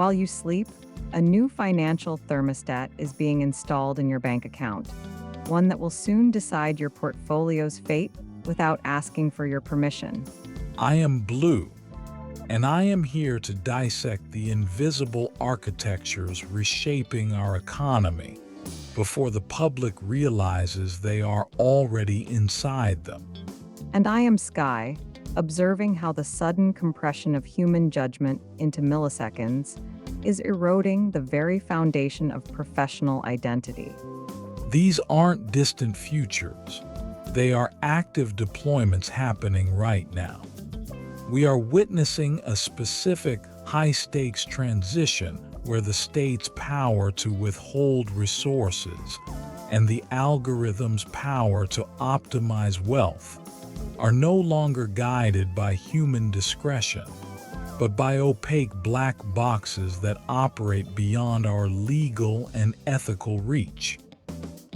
While you sleep, a new financial thermostat is being installed in your bank account, one that will soon decide your portfolio's fate without asking for your permission. I am Blue, and I am here to dissect the invisible architectures reshaping our economy before the public realizes they are already inside them. And I am Sky, observing how the sudden compression of human judgment into milliseconds is eroding the very foundation of professional identity. These aren't distant futures. They are active deployments happening right now. We are witnessing a specific high-stakes transition where the state's power to withhold resources and the algorithm's power to optimize wealth are no longer guided by human discretion, but by opaque black boxes that operate beyond our legal and ethical reach.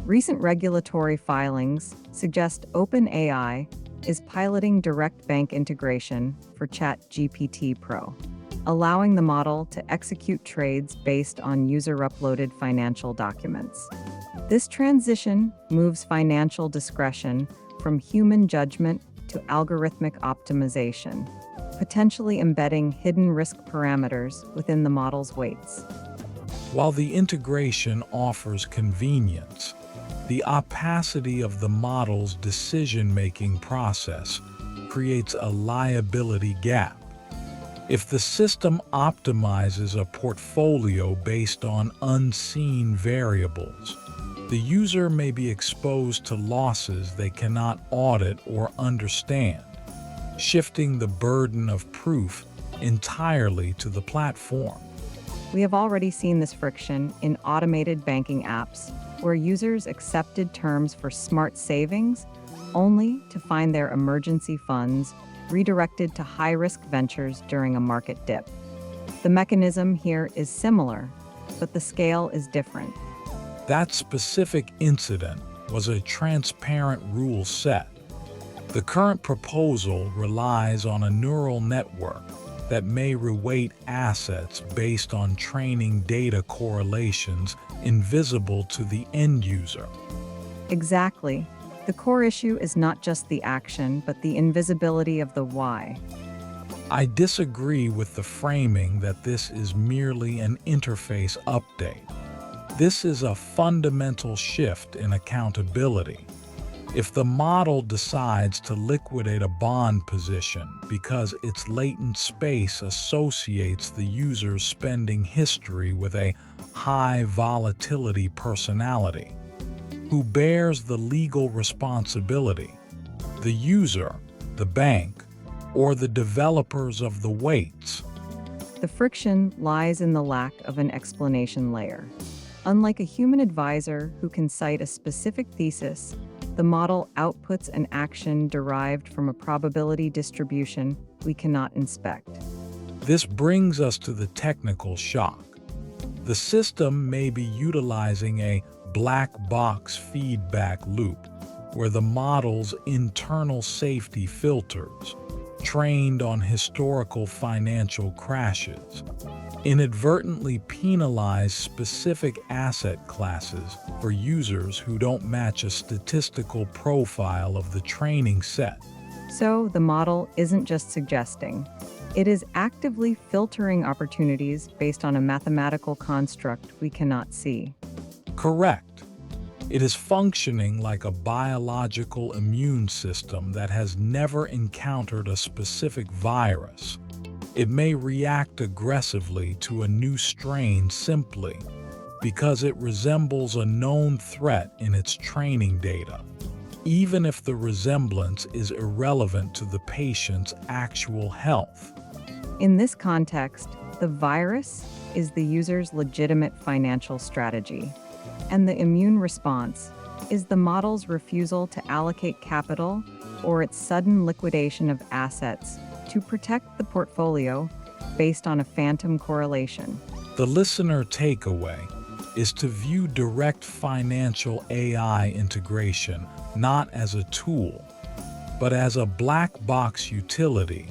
Recent regulatory filings suggest OpenAI is piloting direct bank integration for ChatGPT Pro, allowing the model to execute trades based on user-uploaded financial documents. This transition moves financial discretion from human judgment to algorithmic optimization, potentially embedding hidden risk parameters within the model's weights. While the integration offers convenience, the opacity of the model's decision-making process creates a liability gap. If the system optimizes a portfolio based on unseen variables, the user may be exposed to losses they cannot audit or understand, shifting the burden of proof entirely to the platform. We have already seen this friction in automated banking apps, where users accepted terms for smart savings only to find their emergency funds redirected to high-risk ventures during a market dip. The mechanism here is similar, but the scale is different. That specific incident was a transparent rule set. The current proposal relies on a neural network that may reweight assets based on training data correlations invisible to the end user. Exactly. The core issue is not just the action, but the invisibility of the why. I disagree with the framing that this is merely an interface update. This is a fundamental shift in accountability. If the model decides to liquidate a bond position because its latent space associates the user's spending history with a high volatility personality, who bears the legal responsibility? The user, the bank, or the developers of the weights? The friction lies in the lack of an explanation layer. Unlike a human advisor who can cite a specific thesis, the model outputs an action derived from a probability distribution we cannot inspect. This brings us to the technical shock. The system may be utilizing a black box feedback loop, where the model's internal safety filters, trained on historical financial crashes, inadvertently penalize specific asset classes for users who don't match a statistical profile of the training set. So the model isn't just suggesting. It is actively filtering opportunities based on a mathematical construct we cannot see. Correct. It is functioning like a biological immune system that has never encountered a specific virus. It may react aggressively to a new strain simply because it resembles a known threat in its training data, even if the resemblance is irrelevant to the patient's actual health. In this context, the virus is the user's legitimate financial strategy, and the immune response is the model's refusal to allocate capital or its sudden liquidation of assets to protect the portfolio based on a phantom correlation. The listener takeaway is to view direct financial AI integration not as a tool, but as a black box utility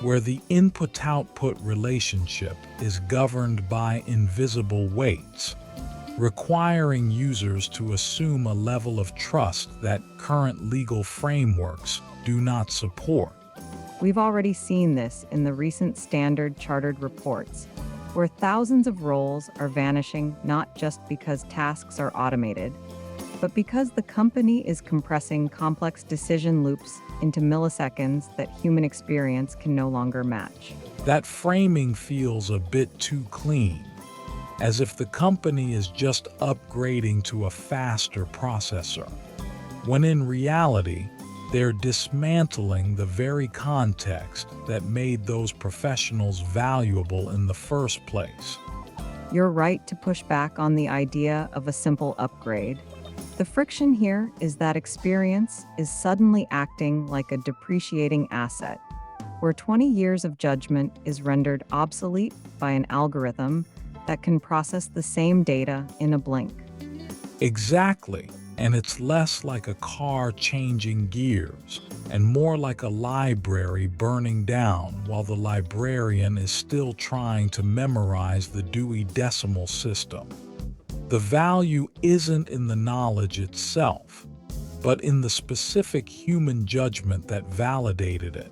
where the input-output relationship is governed by invisible weights, requiring users to assume a level of trust that current legal frameworks do not support. We've already seen this in the recent Standard Chartered reports, where thousands of roles are vanishing not just because tasks are automated, but because the company is compressing complex decision loops into milliseconds that human experience can no longer match. That framing feels a bit too clean, as if the company is just upgrading to a faster processor, when in reality, they're dismantling the very context that made those professionals valuable in the first place. You're right to push back on the idea of a simple upgrade. The friction here is that experience is suddenly acting like a depreciating asset, where 20 years of judgment is rendered obsolete by an algorithm that can process the same data in a blink. Exactly. And it's less like a car changing gears and more like a library burning down while the librarian is still trying to memorize the Dewey Decimal System. The value isn't in the knowledge itself, but in the specific human judgment that validated it.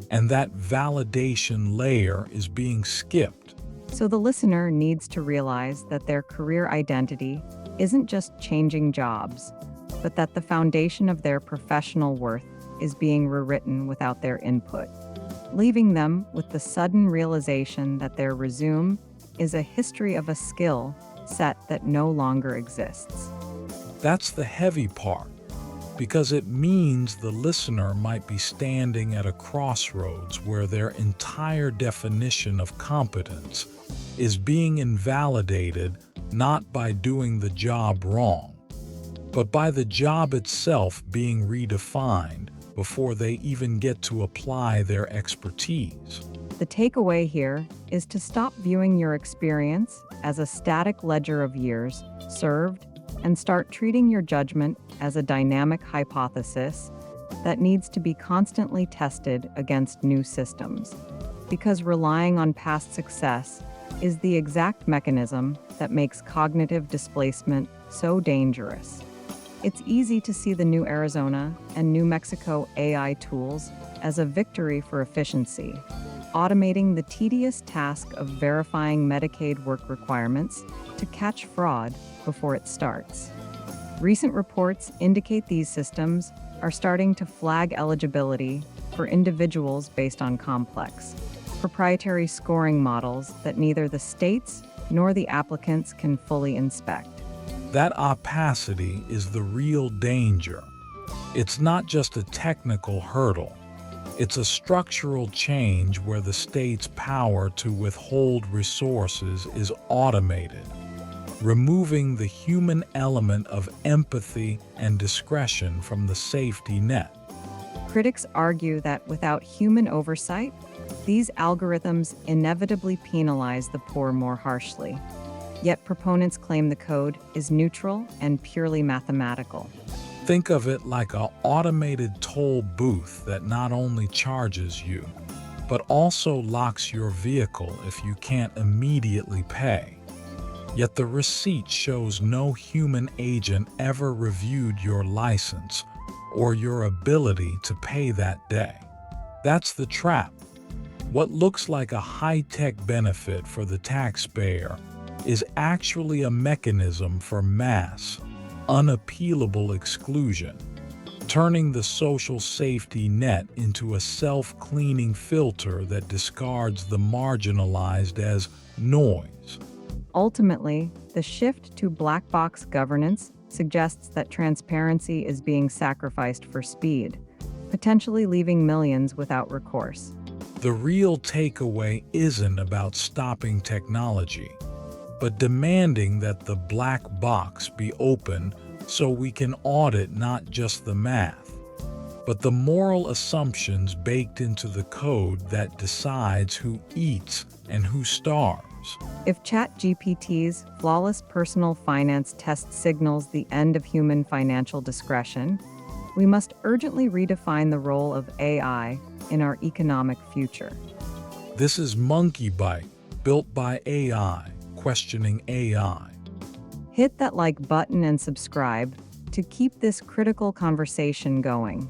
And that validation layer is being skipped. So the listener needs to realize that their career identity isn't just changing jobs, but that the foundation of their professional worth is being rewritten without their input, leaving them with the sudden realization that their resume is a history of a skill set that no longer exists. That's the heavy part, because it means the listener might be standing at a crossroads where their entire definition of competence is being invalidated not by doing the job wrong, but by the job itself being redefined before they even get to apply their expertise. The takeaway here is to stop viewing your experience as a static ledger of years served and start treating your judgment as a dynamic hypothesis that needs to be constantly tested against new systems. Because relying on past success is the exact mechanism that makes cognitive displacement so dangerous. It's easy to see the new Arizona and New Mexico AI tools as a victory for efficiency, automating the tedious task of verifying Medicaid work requirements to catch fraud before it starts. Recent reports indicate these systems are starting to flag eligibility for individuals based on complex, proprietary scoring models that neither the states nor the applicants can fully inspect. That opacity is the real danger. It's not just a technical hurdle. It's a structural change where the state's power to withhold resources is automated, removing the human element of empathy and discretion from the safety net. Critics argue that without human oversight, these algorithms inevitably penalize the poor more harshly. Yet proponents claim the code is neutral and purely mathematical. Think of it like an automated toll booth that not only charges you, but also locks your vehicle if you can't immediately pay. Yet the receipt shows no human agent ever reviewed your license or your ability to pay that day. That's the trap. What looks like a high-tech benefit for the taxpayer is actually a mechanism for mass, unappealable exclusion, turning the social safety net into a self-cleaning filter that discards the marginalized as noise. Ultimately, the shift to black box governance suggests that transparency is being sacrificed for speed, potentially leaving millions without recourse. The real takeaway isn't about stopping technology, but demanding that the black box be open so we can audit not just the math, but the moral assumptions baked into the code that decides who eats and who starves. If ChatGPT's flawless personal finance test signals the end of human financial discretion, We must urgently redefine the role of AI in our economic future. This is Monkey Bite, built by AI, questioning AI. Hit that like button and subscribe to keep this critical conversation going.